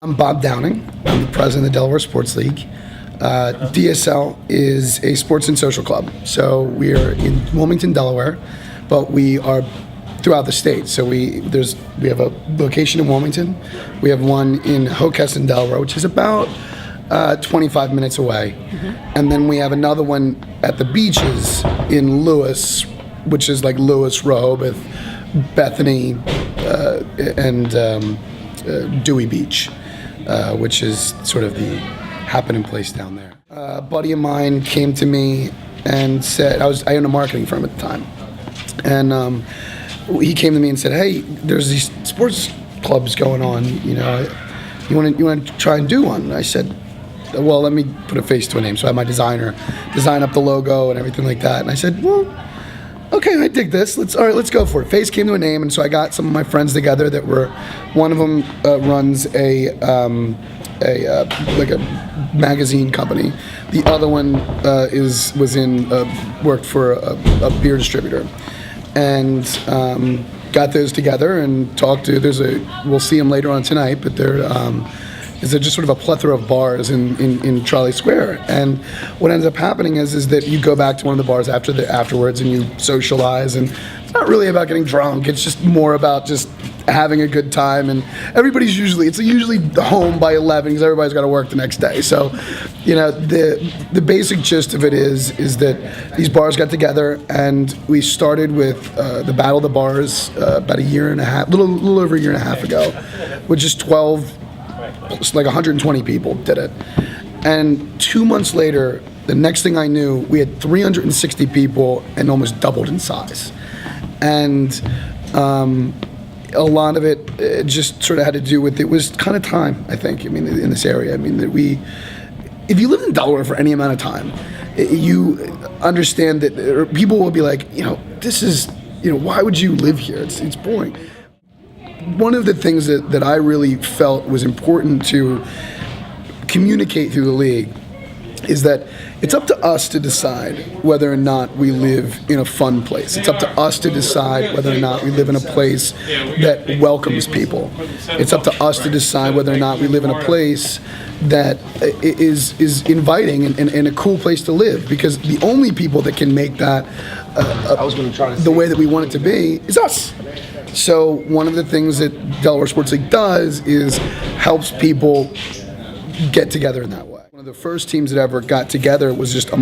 I'm Bob Downing. I'm the president of the Delaware Sports League. DSL is a sports and social club. So we are in Wilmington, Delaware, but we are throughout the state. So we have a location in Wilmington. We have one in Hockessin, Delaware, which is about 25 minutes away. And then we have another one at the beaches in Lewis, which is like Lewis, Rehoboth, Bethany, and Dewey Beach, which is sort of the happening place down there. A buddy of mine came to me and said, I owned a marketing firm at the time, and he came to me and said, "Hey, there's these sports clubs going on. You want to try and do one?" And I said, "Well, let me put a face to a name." So I had my designer design up the logo and everything like that. And I said, "Well, okay, I dig this. Let's go for it." Face came to a name, and so I got some of my friends together that were. One of them runs a magazine company. The other one worked for a beer distributor, and got those together and talked to. We'll see them later on tonight, but is just sort of a plethora of bars in Charlie Square. And what ends up happening is that you go back to one of the bars afterwards and you socialize, and it's not really about getting drunk. It's just more about just having a good time, and everybody's usually home by 11 because everybody's got to work the next day. So, the basic gist of it is that these bars got together, and we started with the Battle of the Bars about a year and a half, little over a year and a half ago, with just 120 people did it. And 2 months later, the next thing I knew, we had 360 people and almost doubled in size. And a lot of it just sort of had to do with, it was kind of time, I think. I mean, in this area, I mean, if you live in Delaware for any amount of time, you understand that people will be like, this is, why would you live here? It's boring. One of the things that I really felt was important to communicate through the league is that it's up to us to decide whether or not we live in a fun place. It's up to us to decide whether or not we live in a place that welcomes people. It's up to us to decide whether or not we live in a place that is inviting and a cool place to live, because the only people that can make that the way that we want it to be is us. So one of the things that Delaware Sports League does is helps people get together in that way. One of the first teams that ever got together was just a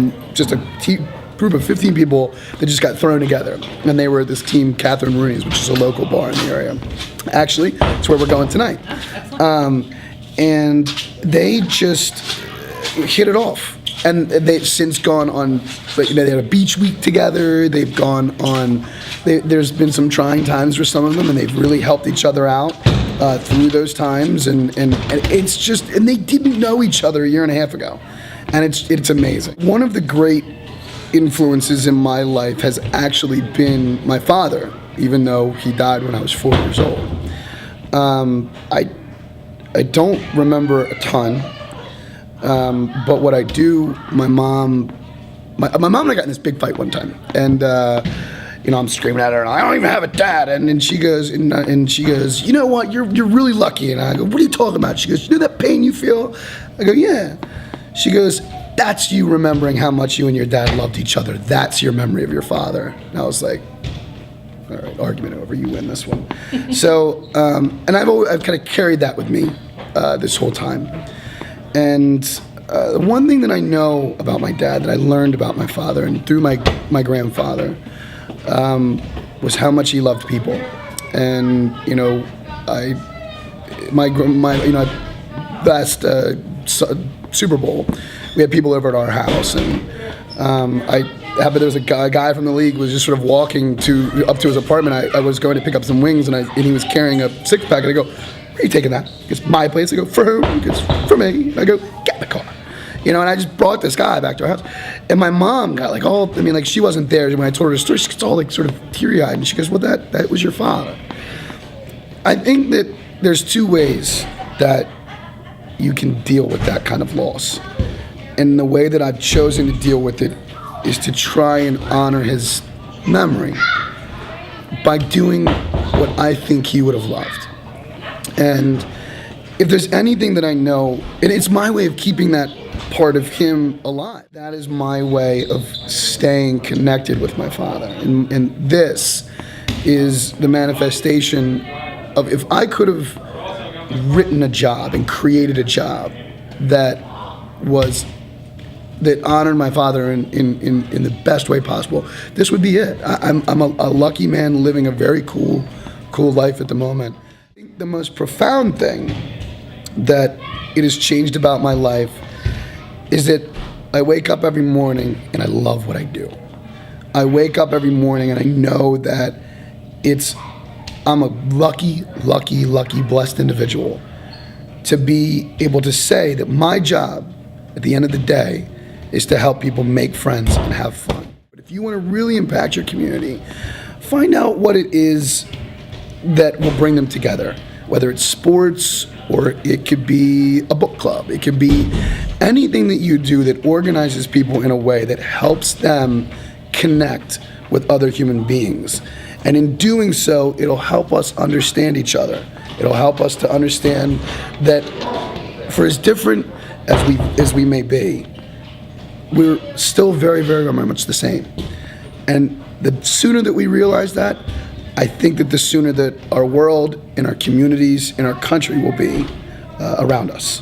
group of 15 people that just got thrown together. And they were this team, Catherine Rooney's, which is a local bar in the area. Actually, it's where we're going tonight. And they just hit it off. And they've since gone on, they had a beach week together. They've gone on, there's been some trying times for some of them, and they've really helped each other out through those times. And it's just, and they didn't know each other a year and a half ago. And it's amazing. One of the great influences in my life has actually been my father, even though he died when I was 4 years old. I don't remember a ton. But what I do, my mom and I got in this big fight one time, and I'm screaming at her, and I don't even have a dad, and then she goes, you know what, you're really lucky, and I go, what are you talking about? She goes, you know that pain you feel? I go, yeah. She goes, that's you remembering how much you and your dad loved each other. That's your memory of your father. And I was like, all right, argument over, you win this one. So, and I've kind of carried that with me this whole time. And one thing that I know about my dad, that I learned about my father and through my grandfather, was how much he loved people. And last Super Bowl, we had people over at our house, and there was a guy from the league was just sort of walking up to his apartment. I was going to pick up some wings, and he was carrying a 6-pack, and I go, where are you taking that? It's my place. I go, for who? He goes, for me. I go, get in the car. And I just brought this guy back to our house. And my mom got she wasn't there when I told her the story. She gets all sort of teary-eyed, and she goes, well, that was your father. I think that there's two ways that you can deal with that kind of loss. And the way that I've chosen to deal with it is to try and honor his memory by doing what I think he would have loved. And if there's anything that I know, and it's my way of keeping that part of him alive. That is my way of staying connected with my father. And this is the manifestation of, if I could have written a job and created a job that honored my father in the best way possible, this would be it. I'm a lucky man living a very cool life at the moment. I think the most profound thing that it has changed about my life is that I wake up every morning and I love what I do. I wake up every morning and I know that I'm a lucky, blessed individual to be able to say that my job at the end of the day is to help people make friends and have fun. But if you want to really impact your community, find out what it is that will bring them together, whether it's sports or it could be a book club. It could be anything that you do that organizes people in a way that helps them connect with other human beings. And in doing so, it'll help us understand each other. It'll help us to understand that for as different as we may be, we're still very, very much the same. And the sooner that we realize that, I think that the sooner that our world and our communities and our country will be around us.